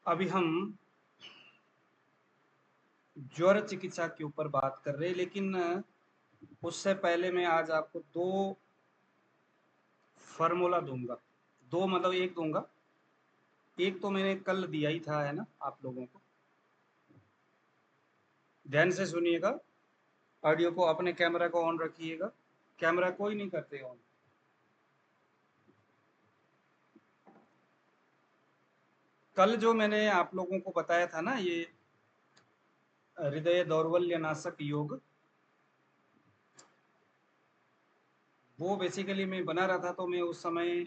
अभी हम ज्वर चिकित्सा के ऊपर बात कर रहे हैं, लेकिन उससे पहले मैं आज आपको दो फार्मूला दूंगा। दो मतलब एक दूंगा। एक तो मैंने कल दिया ही था, है ना, आप लोगों को। ध्यान से सुनिएगा। ऑडियो को, अपने कैमरा को ऑन रखिएगा। कैमरा कोई नहीं करते ऑन। कल जो मैंने आप लोगों को बताया था ना, ये हृदय दौर्बल्य नाशक योग, वो बेसिकली मैं बना रहा था, तो मैं उस समय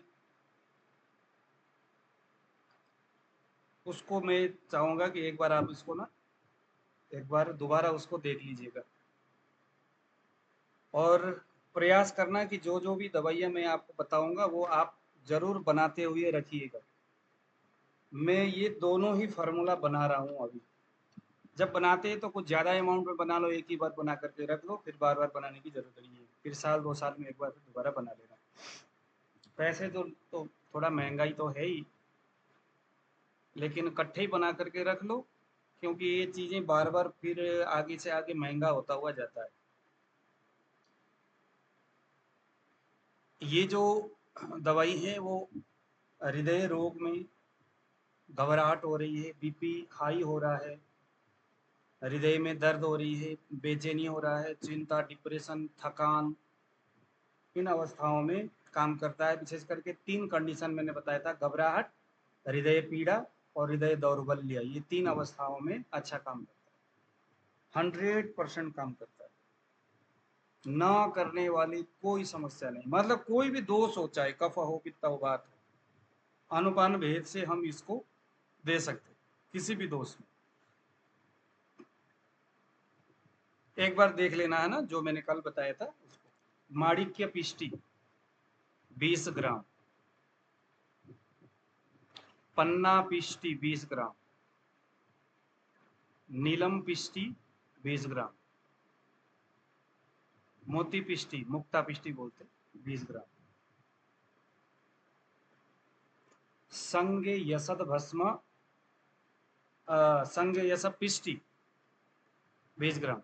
उसको मैं चाहूंगा कि एक बार आप इसको ना, एक बार दोबारा उसको देख लीजिएगा। और प्रयास करना कि जो जो भी दवाइयाँ मैं आपको बताऊंगा वो आप जरूर बनाते हुए रखिएगा। मैं ये दोनों ही फार्मूला बना रहा हूँ अभी। जब बनाते हैं तो कुछ ज़्यादा अमाउंट में बना लो, एक ही बार बना करके रख लो, फिर बार बार बनाने की जरूरत नहीं है। फिर साल 2 साल में एक बार फिर दोबारा बना लेना। पैसे तो थोड़ा महंगाई तो है ही, लेकिन इकट्ठे ही बना करके रख लो, क्योंकि ये चीज़ें बार बार फिर आगे से आगे महंगा होता हुआ जाता है। ये जो दवाई है वो हृदय रोग में, घबराहट हो रही है, बीपी हाई हो रहा है, हृदय में दर्द हो रही है, बेचैनी हो रहा है, चिंता, डिप्रेशन, थकान, इन अवस्थाओं में काम करता है। विशेष करके तीन कंडीशन मैंने बताया था: घबराहट, हृदय पीड़ा और हृदय दौर्बल्य। ये तीन अवस्थाओं में अच्छा काम करता है, 100% काम करता है। ना करने वाली कोई समस्या नहीं, मतलब कोई भी दोष हो, चाहे कफ हो, पित्त हो, वात हो, अनुपान भेद से हम इसको दे सकते हैं किसी भी दोष में। एक बार देख लेना, है ना, जो मैंने कल बताया था उसको। माणिक्य पिष्टी 20 ग्राम, पन्ना पिष्टी 20 ग्राम, नीलम पिष्टी 20 ग्राम, मोती पिष्टी, मुक्ता पिष्टी बोलते, 20 ग्राम, संग यसद भस्म, संग यस पिष्टी 20 ग्राम।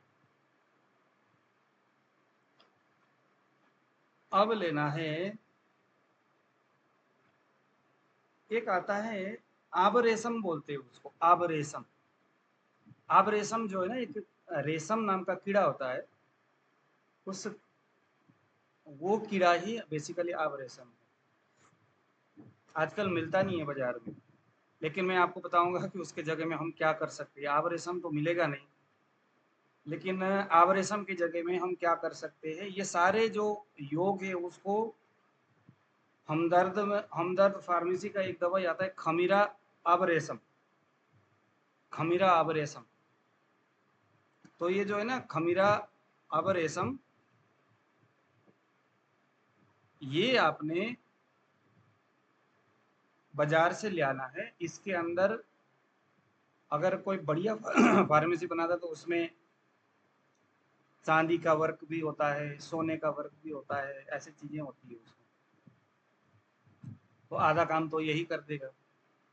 अब लेना है, एक आता है आबरेशम बोलते हैं उसको, आबरेशम। आबरेशम जो है ना, एक रेशम नाम का कीड़ा होता है, उस वो कीड़ा ही बेसिकली आबरेशम है। आजकल मिलता नहीं है बाजार में, लेकिन मैं आपको बताऊंगा कि उसके जगह में हम क्या कर सकते हैं। आबरेशम तो मिलेगा नहीं, लेकिन आबरेशम की जगह में हम क्या कर सकते हैं, ये सारे जो योग है उसको, हमदर्द में, हमदर्द फार्मेसी का एक दवाई आता है खमीरा आबरेशम, खमीरा आबरेशम। तो ये जो है ना खमीरा आबरेशम, ये आपने बाजार से ले आना है। इसके अंदर अगर कोई बढ़िया फार्मेसी बनाता तो उसमें चांदी का वर्क भी होता है, सोने का वर्क भी होता है, ऐसी चीजें होती है उसमें। तो आधा काम तो यही कर देगा।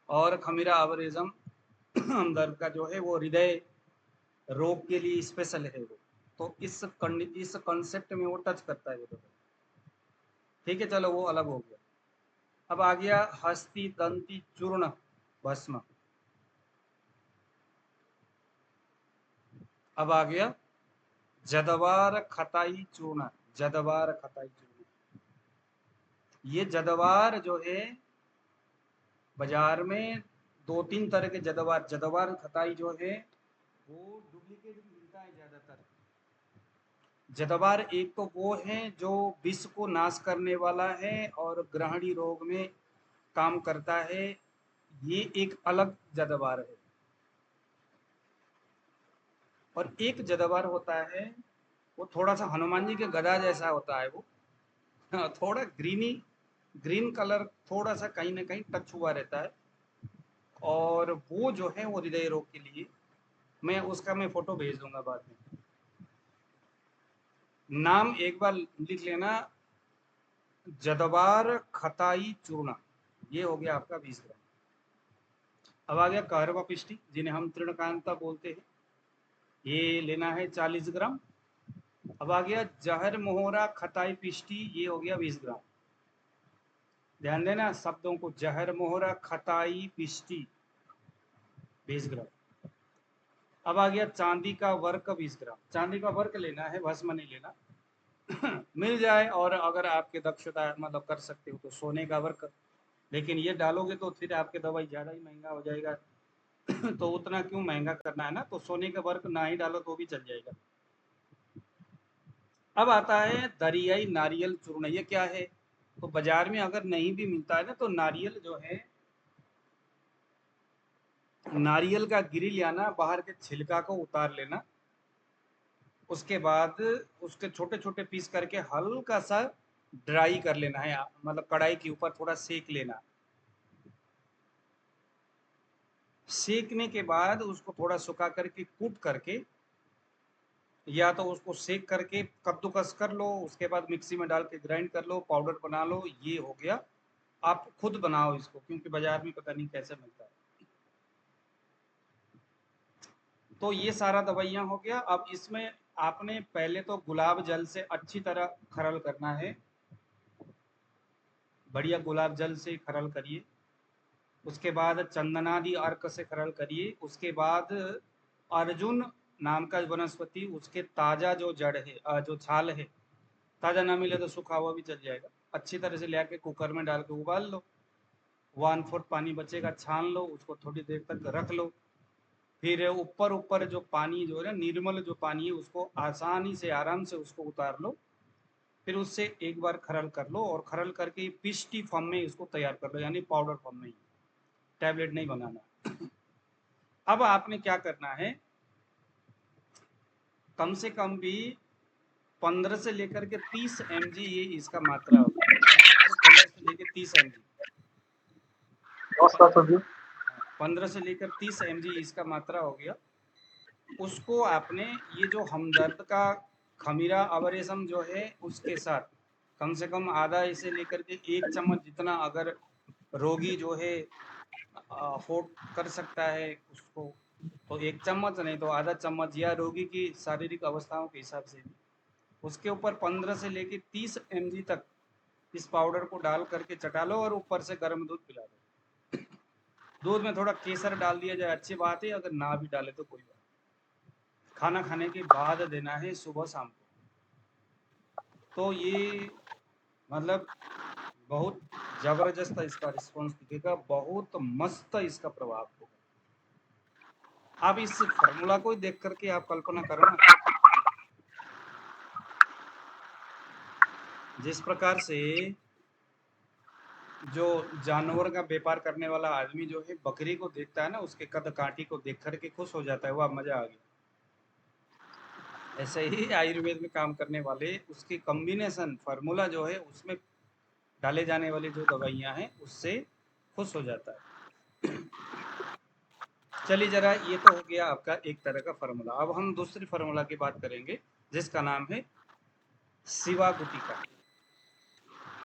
और खमीरा आबरेजम दर्द का जो है वो हृदय रोग के लिए स्पेशल है वो। तो इस कॉन्सेप्ट में वो टच करता है वो दवाई। ठीक है, चलो वो अलग हो गया। अब आ गया हस्ती दंती चूर्ण भस्म। अब आ गया जदवार खताई चूर्ण, जदवार खताई चूर्ण। ये जदवार जो है, बाजार में दो तीन तरह के जदवार, जदवार खताई जो है वो डुप्लीकेट भी मिलता है ज्यादातर। जदवार एक तो वो है जो विष को नाश करने वाला है और ग्रहणी रोग में काम करता है, ये एक अलग जदवार है। और एक जदवार होता है, वो थोड़ा सा हनुमान जी के गदा जैसा होता है वो। हाँ, थोड़ा ग्रीनी, ग्रीन कलर थोड़ा सा कहीं ना कहीं टच हुआ रहता है। और वो जो है वो हृदय रोग के लिए, मैं उसका मैं फोटो भेज दूंगा बाद में। नाम एक बार लिख लेना, जदवार खताई चूर्ण। ये हो गया आपका 20 ग्राम। अब आ गया कहरवा पिष्टी, जिन्हें हम तृणकांता बोलते हैं, ये लेना है 40 ग्राम। अब आ गया जहर मोहरा खताई पिष्टी, ये हो गया 20 ग्राम। ध्यान देना शब्दों को, जहर मोहरा खताई पिष्टी 20 ग्राम। अब आ गया चांदी का वर्क 20 ग्राम। चांदी का वर्क लेना है, भस्म नहीं लेना। मिल जाए और अगर आपके दक्षता मतलब कर सकते हो तो सोने का वर्क, लेकिन ये डालोगे तो फिर आपके दवाई ज़्यादा ही महंगा हो जाएगा। तो उतना क्यों महंगा करना है ना, तो सोने का वर्क ना ही डालो तो भी चल जाएगा। अब आता है दरियाई नारियल चूर्ण, ये क्या है? तो बाजार में अगर नहीं भी मिलता है ना, तो नारियल जो है, नारियल का गिरी लेना, बाहर के छिलका को उतार लेना, उसके बाद उसके छोटे छोटे पीस करके हल्का सा ड्राई कर लेना है, मतलब कढ़ाई के ऊपर थोड़ा सेक लेना। सेकने के बाद उसको थोड़ा सुखा करके कूट करके, या तो उसको सेक करके कद्दूकस कर लो, उसके बाद मिक्सी में डाल के ग्राइंड कर लो, पाउडर बना लो, ये हो गया। आप खुद बनाओ इसको, क्योंकि बाजार में पता नहीं कैसे मिलता है। तो ये सारा दवाइयाँ हो गया। अब इसमें आपने पहले तो गुलाब जल से अच्छी तरह खरल करना है, बढ़िया गुलाब जल से खरल करिए। उसके बाद चंदनादि अर्क से खरल करिए। उसके बाद अर्जुन नाम का वनस्पति, उसके ताज़ा जो जड़ है, जो छाल है, ताज़ा ना मिले तो सूखा हुआ भी चल जाएगा, अच्छी तरह से लेके कुकर में डाल के उबाल लो, 1/4 पानी बचेगा, छान लो, उसको थोड़ी देर तक रख लो। फिर ऊपर ऊपर जो पानी जो है ना, निर्मल जो पानी है, उसको आसानी से आराम से उसको उतार लो। फिर उससे एक बार खरल कर लो, और खरल करके पिष्टी फॉर्म में इसको तैयार कर लो, यानी पाउडर फॉर्म में ही, टैबलेट नहीं बनाना। अब आपने क्या करना है, कम से कम भी 15 से लेकर के 30 mg ये इसका मात्रा होगा। 15 से लेकर 30 mg, 15 से लेकर 30 mg इसका मात्रा हो गया। उसको आपने ये जो हमदर्द का खमीरा अबरेसम जो है उसके साथ कम से कम आधा इसे लेकर के 1 चम्मच जितना, अगर रोगी जो है अफोर्ड कर सकता है उसको, तो 1 चम्मच नहीं तो आधा चम्मच, या रोगी की शारीरिक अवस्थाओं के हिसाब से भी, उसके ऊपर 15 से लेकर 30 mg तक इस पाउडर को डाल करके चटा लो, और ऊपर से गर्म दूध पिला दो। दूध में थोड़ा केसर डाल दिया जाए अच्छी बात है, अगर ना भी डाले तो कोई बात। खाना खाने के बाद देना है, सुबह शाम को। तो ये मतलब बहुत जबरदस्त इसका रिस्पॉन्स दिखेगा, बहुत मस्त इसका प्रभाव होगा। आप इस फॉर्मूला को देख करके आप कल्पना करो ना, जिस प्रकार से जो जानवर का व्यापार करने वाला आदमी जो है बकरी को देखता है ना, उसके कद काठी को देख करके खुश हो जाता है, वाह मजा आ गया। ऐसे ही आयुर्वेद में काम करने वाले उसकी कॉम्बिनेशन फार्मूला जो है, उसमें डाले जाने वाली जो दवाइयाँ हैं उससे खुश हो जाता है। चलिए जरा, ये तो हो गया आपका एक तरह का फार्मूला। अब हम दूसरी फार्मूला की बात करेंगे, जिसका नाम है शिवा गुटिका।